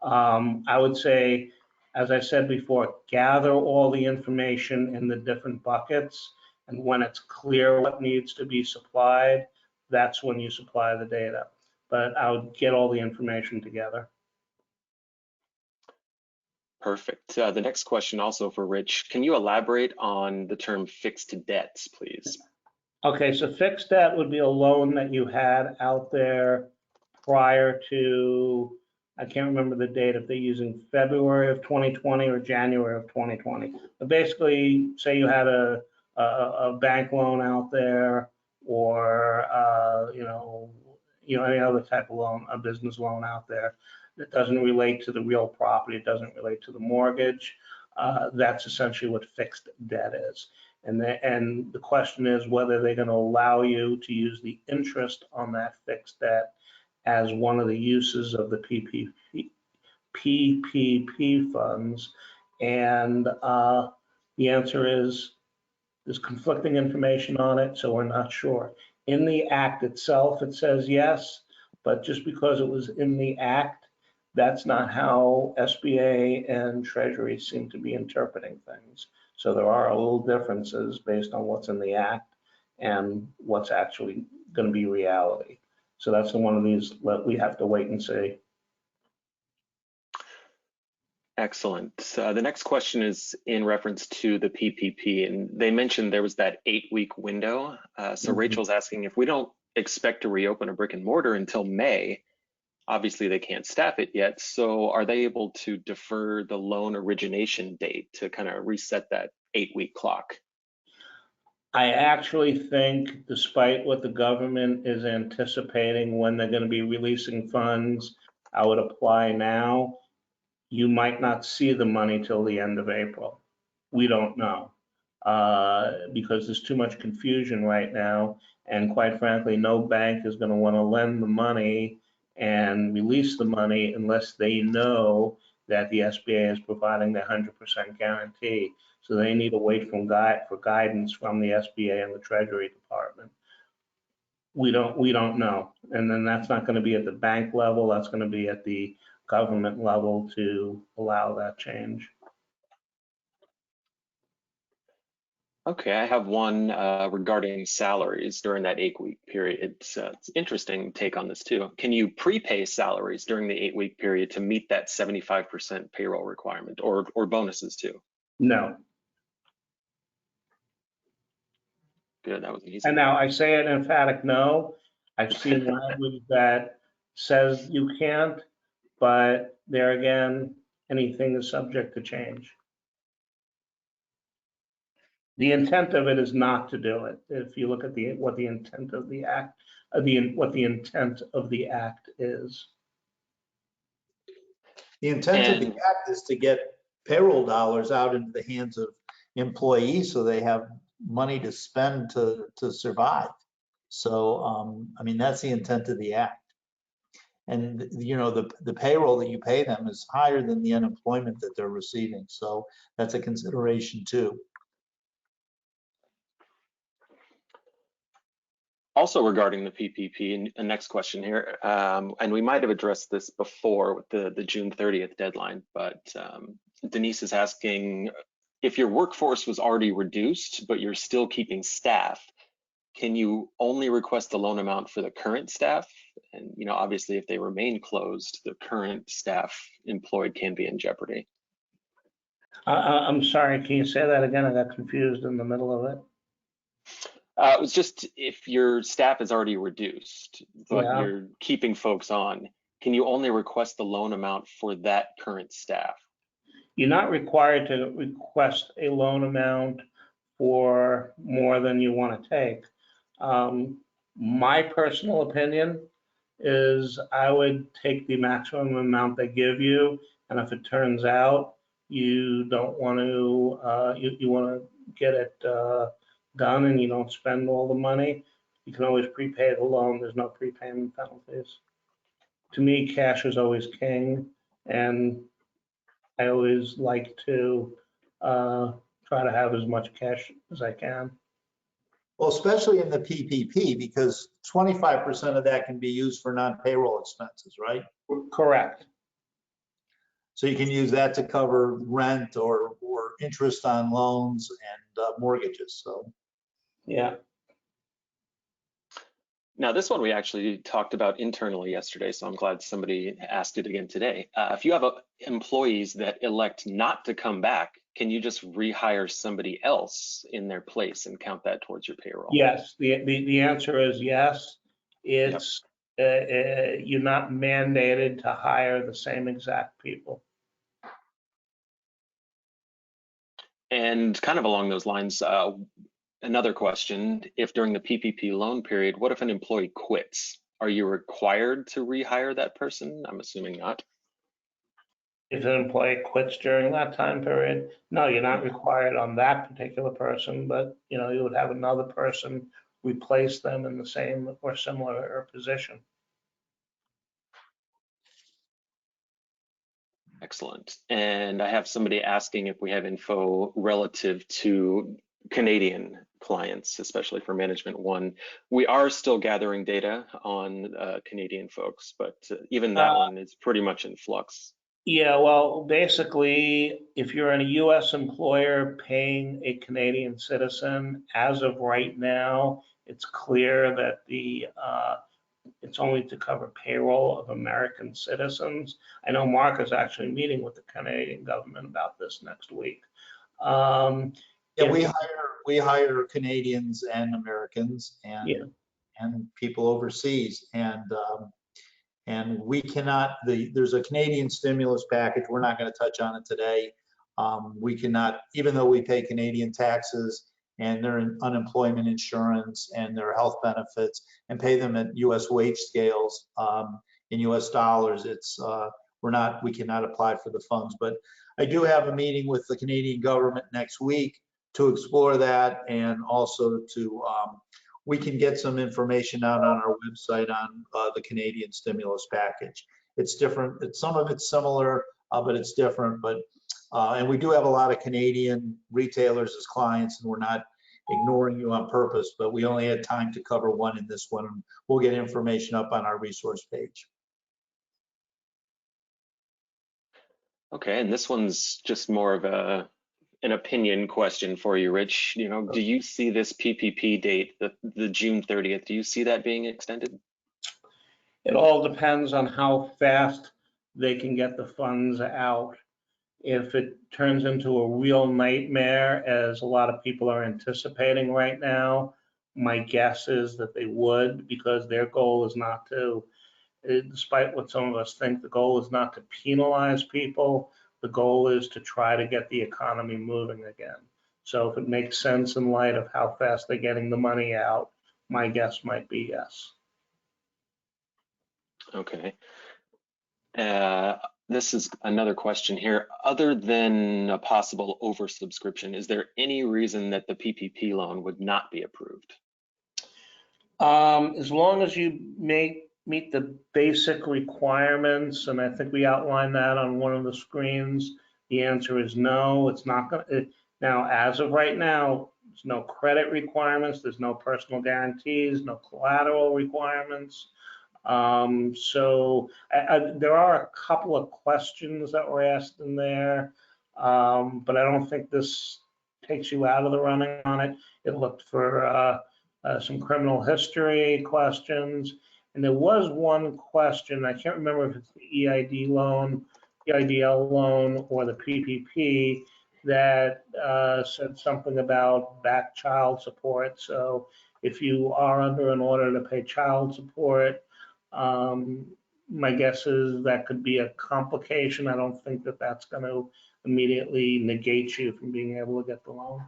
I would say, as I said before, gather all the information in the different buckets, and when it's clear what needs to be supplied, that's when you supply the data. But I would get all the information together. Perfect. The next question also for Rich. Can you elaborate on the term fixed debts, please? Okay, so fixed debt would be a loan that you had out there prior to, I can't remember the date, if they're using February of 2020 or January of 2020. But basically, say you had a bank loan out there, or any other type of loan, a business loan out there that doesn't relate to the real property, it doesn't relate to the mortgage. That's essentially what fixed debt is. And the question is whether they're going to allow you to use the interest on that fixed debt as one of the uses of the PPP funds. And the answer is, there's conflicting information on it, so we're not sure. In the act itself, it says yes, but just because it was in the act, that's not how SBA and Treasury seem to be interpreting things. So there are a little differences based on what's in the act and what's actually going to be reality. So that's one of these that we have to wait and see. Excellent. The next question is in reference to the PPP, and they mentioned there was that 8-week window. So Rachel's asking, if we don't expect to reopen a brick and mortar until May, obviously they can't staff it yet. So are they able to defer the loan origination date to kind of reset that 8-week clock? I actually think, despite what the government is anticipating when they're going to be releasing funds, I would apply now. You might not see the money till the end of April. We don't know, because there's too much confusion right now. And quite frankly, no bank is going to want to lend the money and release the money unless they know that the SBA is providing the 100% guarantee. So they need to wait for guidance from the SBA and the Treasury Department. We don't know. And then that's not going to be at the bank level, that's going to be at the government level to allow that change. Okay, I have one regarding salaries during that 8-week period. It's interesting take on this too. Can you prepay salaries during the 8-week period to meet that 75% payroll requirement, or bonuses too? No. Good, that was easy. And now I say an emphatic no. I've seen language that says you can't, but there again, anything is subject to change. The intent of it is not to do it. If you look at what the intent of the act, what the intent of the act is. The intent of the act is to get payroll dollars out into the hands of employees so they have money to spend to survive. So, I mean, that's the intent of the act. And, you know, the payroll that you pay them is higher than the unemployment that they're receiving. So that's a consideration too. Also regarding the PPP, and the next question here, and we might have addressed this before with the June 30th deadline, but Denise is asking, if your workforce was already reduced, but you're still keeping staff, can you only request the loan amount for the current staff? And, you know, obviously if they remain closed, the current staff employed can be in jeopardy. I'm sorry, can you say that again? I got confused in the middle of it. It was just, if your staff is already reduced, but you're keeping folks on, can you only request the loan amount for that current staff? You're not required to request a loan amount for more than you want to take. My personal opinion is I would take the maximum amount they give you, and if it turns out you don't want to, you want to get it done and you don't spend all the money, You can always prepay the loan. There's no prepayment penalties. To me, cash is always king, and I always like to try to have as much cash as I can. Well, especially in the PPP, because 25% of that can be used for non-payroll expenses, right? Correct. So you can use that to cover rent or interest on loans and mortgages, so. Yeah. Now, this one we actually talked about internally yesterday, so I'm glad somebody asked it again today. If you have employees that elect not to come back, can you just rehire somebody else in their place and count that towards your payroll? Yes, the answer is yes. It's you're not mandated to hire the same exact people. And kind of along those lines, another question, if during the PPP loan period, what if an employee quits? Are you required to rehire that person? I'm assuming not. If an employee quits during that time period, no, you're not required on that particular person, but you would have another person replace them in the same or similar position. Excellent. And I have somebody asking if we have info relative to Canadian clients, especially for Management One. We are still gathering data on Canadian folks, but even that one is pretty much in flux. Yeah, well, basically, if you're a US employer paying a Canadian citizen, as of right now, it's clear that it's only to cover payroll of American citizens. I know Marc is actually meeting with the Canadian government about this next week. Yeah, we hire Canadians and Americans and people overseas, and we cannot. There's a Canadian stimulus package. We're not going to touch on it today. We cannot, even though we pay Canadian taxes and their unemployment insurance and their health benefits, and pay them at U.S. wage scales in U.S. dollars. We cannot apply for the funds. But I do have a meeting with the Canadian government next week to explore that, and also to we can get some information out on our website on the Canadian stimulus package. It's different. Some of it's similar, but it's different. But and we do have a lot of Canadian retailers as clients, and we're not ignoring you on purpose, but we only had time to cover one in this one. And we'll get information up on our resource page. Okay, and this one's just more of an opinion question for you, Rich. Do you see this PPP date, the June 30th, do you see that being extended? It all depends on how fast they can get the funds out. If it turns into a real nightmare, as a lot of people are anticipating right now, my guess is that they would, because their goal is not to, despite what some of us think, the goal is not to penalize people. The goal is to try to get the economy moving again. So if it makes sense in light of how fast they're getting the money out, my guess might be yes. Okay. This is another question here. Other than a possible oversubscription, is there any reason that the PPP loan would not be approved? As long as you meet the basic requirements, and I think we outlined that on one of the screens, the answer is no. It's not going to. Now, as of right now, there's no credit requirements, there's no personal guarantees, no collateral requirements. So there are a couple of questions that were asked in there, but I don't think this takes you out of the running on it. It looked for some criminal history questions, and there was one question, I can't remember if it's the EID loan, EIDL loan, or the PPP, that said something about back child support. So if you are under an order to pay child support, my guess is that could be a complication. I don't think that that's going to immediately negate you from being able to get the loan.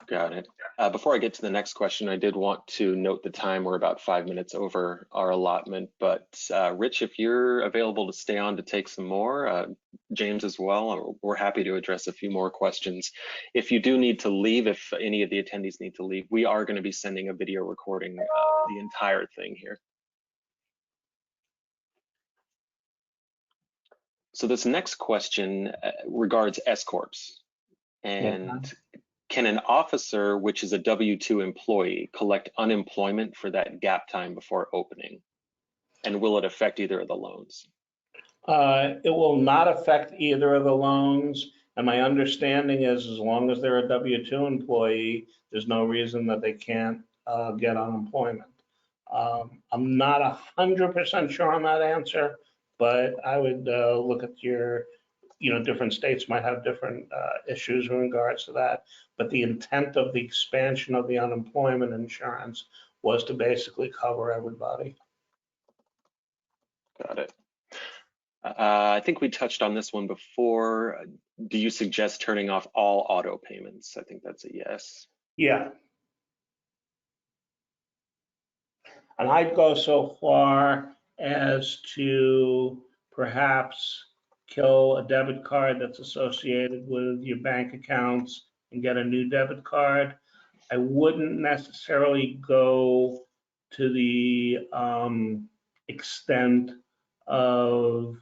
Got it. Before I get to the next question, I did want to note the time. We're about 5 minutes over our allotment, but Rich, if you're available to stay on to take some more, James as well, we're happy to address a few more questions. If you do need to leave, if any of the attendees need to leave, we are going to be sending a video recording of the entire thing here. So this next question regards S-corps. And can an officer, which is a W-2 employee, collect unemployment for that gap time before opening? And will it affect either of the loans? It will not affect either of the loans. And my understanding is as long as they're a W-2 employee, there's no reason that they can't get unemployment. I'm not 100% sure on that answer, but I would look at your, different states might have different issues in regards to that. But the intent of the expansion of the unemployment insurance was to basically cover everybody. Got it. I think we touched on this one before. Do you suggest turning off all auto payments? I think that's a yes. Yeah. And I'd go so far as to perhaps kill a debit card that's associated with your bank accounts and get a new debit card. I wouldn't necessarily go to the extent of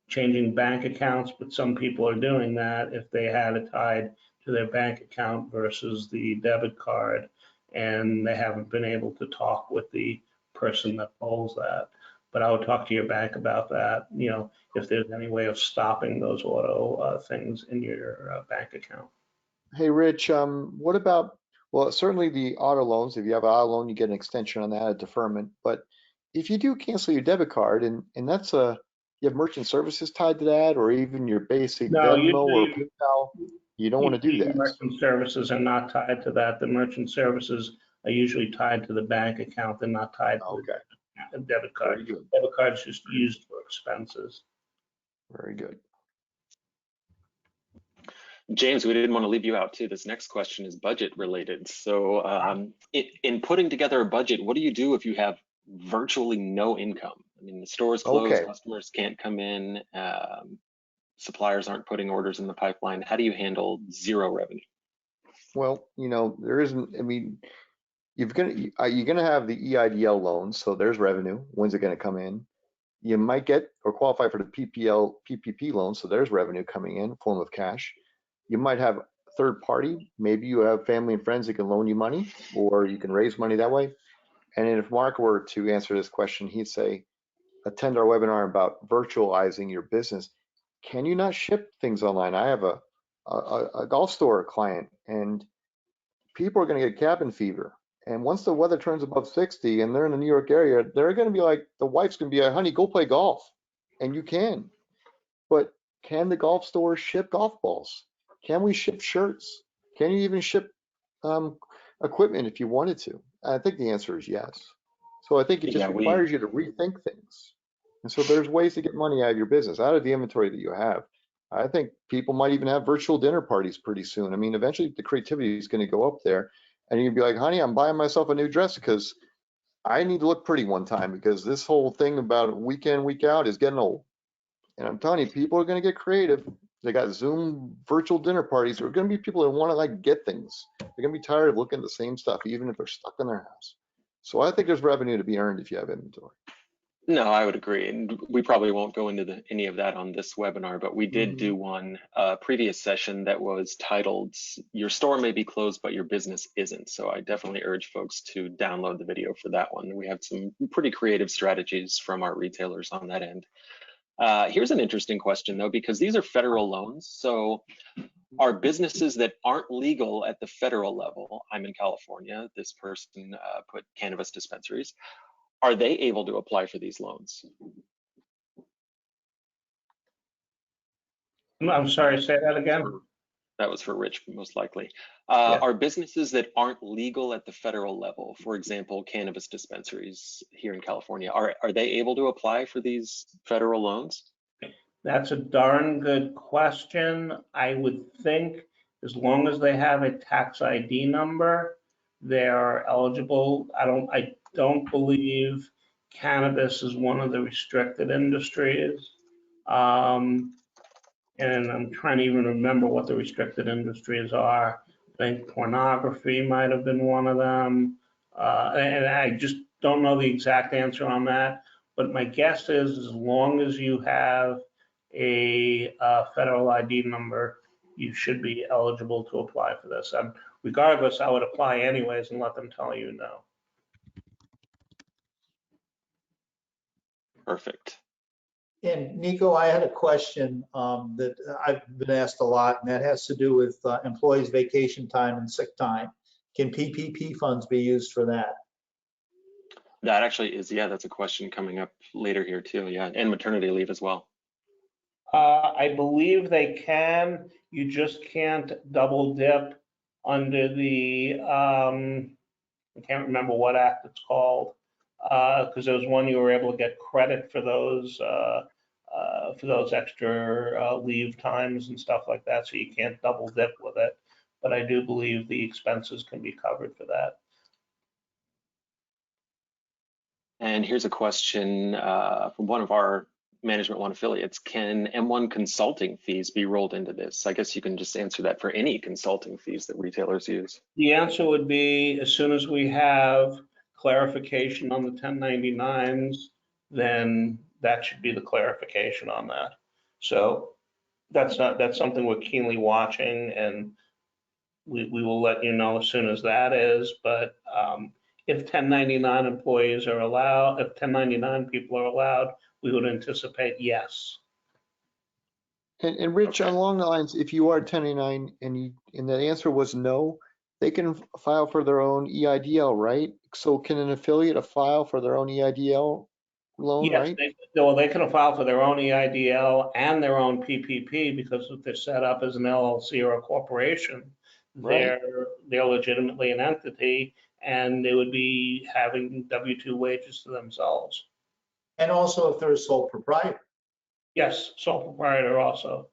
changing bank accounts, but some people are doing that if they had it tied to their bank account versus the debit card, and they haven't been able to talk with the person that holds that. But I would talk to your bank about that, if there's any way of stopping those auto things in your bank account. Hey, Rich, what about, well, certainly the auto loans, if you have an auto loan, you get an extension on that, a deferment. But if you do cancel your debit card and that's you have merchant services tied to that, or even your basic Venmo or PayPal, you don't want to do that. Merchant services are not tied to that. The merchant services are usually tied to the bank account. They're not tied to the debit card. Debit card is just used for expenses. Very good. James, we didn't want to leave you out too. This next question is budget related. So in putting together a budget, what do you do if you have virtually no income? I mean, the store is closed, customers can't come in, suppliers aren't putting orders in the pipeline. How do you handle zero revenue? Well, there isn't, I mean, you're gonna have the EIDL loans, so there's revenue. When's it gonna come in? You might get or qualify for the PPP loan, so there's revenue coming in form of cash. You might have third party, maybe you have family and friends that can loan you money, or you can raise money that way. And if Marc were to answer this question, he'd say, attend our webinar about virtualizing your business. Can you not ship things online? I have a golf store client, and people are going to get cabin fever. And once the weather turns above 60 and they're in the New York area, they're going to be like, the wife's going to be like, honey, go play golf. And you can. But can the golf store ship golf balls? Can we ship shirts? Can you even ship equipment if you wanted to? I think the answer is yes. So I think it just requires you to rethink things. And so there's ways to get money out of your business, out of the inventory that you have. I think people might even have virtual dinner parties pretty soon. I mean, eventually the creativity is going to go up there, and you'll be like, honey, I'm buying myself a new dress because I need to look pretty one time, because this whole thing about week in, week out is getting old. And I'm telling you, people are going to get creative. They got Zoom virtual dinner parties. There are going to be people that want to get things. They're going to be tired of looking at the same stuff, even if they're stuck in their house. So I think there's revenue to be earned if you have inventory. No, I would agree. And we probably won't go into any of that on this webinar, but we did do one previous session that was titled, Your Store May Be Closed, but Your Business Isn't. So I definitely urge folks to download the video for that one. We have some pretty creative strategies from our retailers on that end. Here's an interesting question though, because these are federal loans. So are businesses that aren't legal at the federal level, I'm in California, this person put cannabis dispensaries, are they able to apply for these loans? I'm sorry, say that again. That was for Rich, most likely. Are businesses that aren't legal at the federal level, for example, cannabis dispensaries here in California, are they able to apply for these federal loans? That's a darn good question. I would think as long as they have a tax ID number, they're eligible. I don't believe cannabis is one of the restricted industries. And I'm trying to even remember what the restricted industries are. I think pornography might have been one of them. And I just don't know the exact answer on that. But my guess is as long as you have a federal ID number, you should be eligible to apply for this. Regardless, I would apply anyways and let them tell you no. Perfect. And Nico, I had a question that I've been asked a lot, and that has to do with employees' vacation time and sick time. Can PPP funds be used for that? That actually is, yeah, that's a question coming up later here too, yeah, and maternity leave as well. I believe they can. You just can't double dip under the, I can't remember what act it's called, because there was one you were able to get credit for those extra leave times and stuff like that, so you can't double dip with it. But I do believe the expenses can be covered for that. And here's a question from one of our Management One affiliates. Can M1 consulting fees be rolled into this? I guess you can just answer that for any consulting fees that retailers use. The answer would be as soon as we have clarification on the 1099s, then that should be the clarification on that. So that's something we're keenly watching, and we will let you know as soon as that is. But if 1099 employees are allowed, if 1099 people are allowed, we would anticipate yes. And Rich, Okay. along the lines, if you are 1099 and the answer was no, they can file for their own EIDL, right? So can an affiliate file for their own EIDL loan, Yes, right? they can file for their own EIDL and their own PPP, because if they're set up as an LLC or a corporation, Right. they're legitimately an entity, and they would be having W-2 wages to themselves. And also if they're a sole proprietor. Yes, sole proprietor also.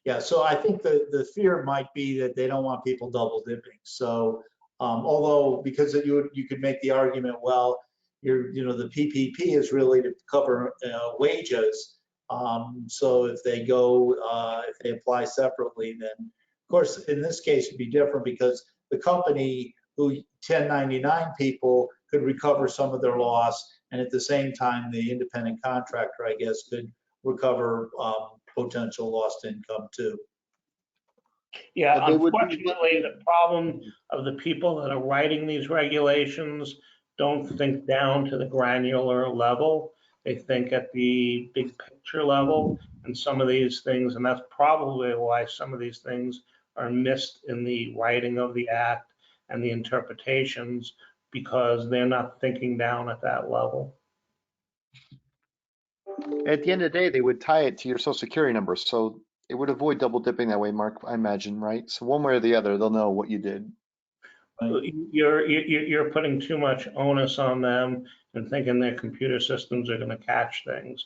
Yeah, so I think the fear might be that they don't want people double dipping. So although, because you could make the argument, well, the PPP is really to cover wages. So if they if they apply separately, then of course, in this case, it'd be different because the company who 1099 people could recover some of their loss. And at the same time, the independent contractor, I guess, could recover potential lost income too. Yeah, But they would be, unfortunately, the problem of the people that are writing these regulations don't think down to the granular level. They think at the big picture level, and some of these things, and that's probably why some of these things are missed in the writing of the act and the interpretations, because they're not thinking down at that level. at the end of the day, they would tie it to your social security number. So it would avoid double dipping that way, Mark, I imagine, right? So one way or the other, they'll know what you did. You're putting too much onus on them and thinking their computer systems are going to catch things.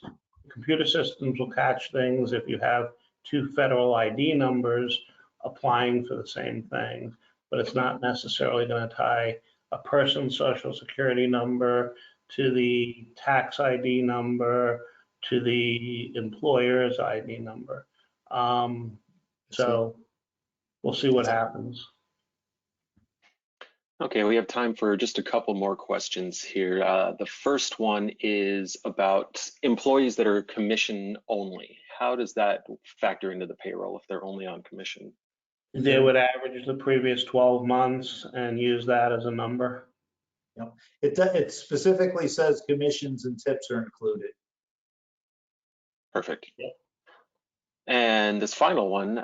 Computer systems will catch things if you have two federal ID numbers applying for the same thing, but it's not necessarily going to tie a person's social security number to the tax ID number to the employer's ID number. So we'll see what happens. Okay, we have time for just a couple more questions here. The first one is about employees that are commission only. How does that factor into the payroll if they're only on commission? They would average the previous 12 months and use that as a number. Yep. It specifically says commissions and tips are included. Perfect. Yeah. And this final one,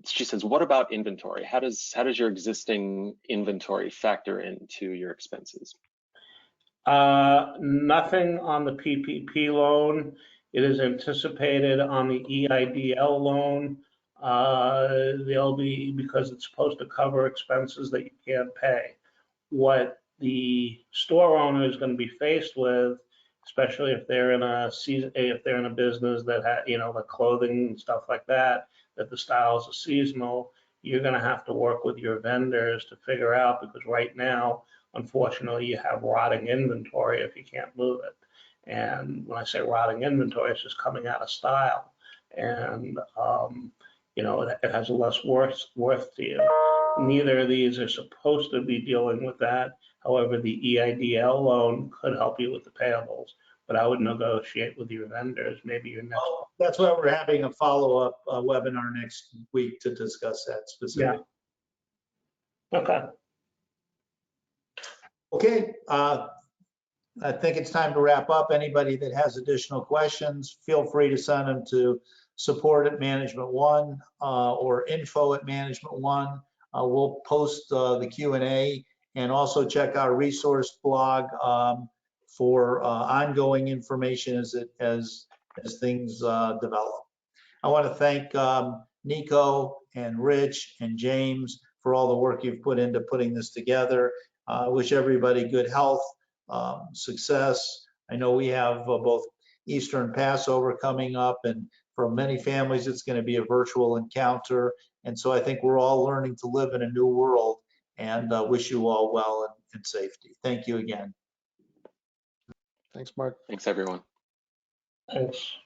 she says, what about inventory? How does your existing inventory factor into your expenses? Nothing on the PPP loan. It is anticipated on the EIDL loan. They'll be, because it's supposed to cover expenses that you can't pay. What the store owner is going to be faced with, especially if they're in a season, if they're in a business that the clothing and stuff like that, that the styles are seasonal, you're going to have to work with your vendors to figure out, because right now, unfortunately, you have rotting inventory if you can't move it. And when I say rotting inventory, it's just coming out of style. And, you know, it has less worth to you. Neither of these are supposed to be dealing with that. However, the EIDL loan could help you with the payables, but I would negotiate with your vendors, maybe your next. Oh, that's why we're having a follow-up webinar next week to discuss that specifically. Yeah. Okay. Okay, I think it's time to wrap up. Anybody that has additional questions, feel free to send them to support@management1 or info@management1. We'll post the Q&A, and also check our resource blog for ongoing information as things develop. I want to thank Nico and Rich and James for all the work you've put into putting this together. Wish everybody good health, success. I know we have both Easter and Passover coming up, and for many families, it's going to be a virtual encounter. And so I think we're all learning to live in a new world, and wish you all well and safety. Thank you again. Thanks, Mark. Thanks, everyone. Thanks.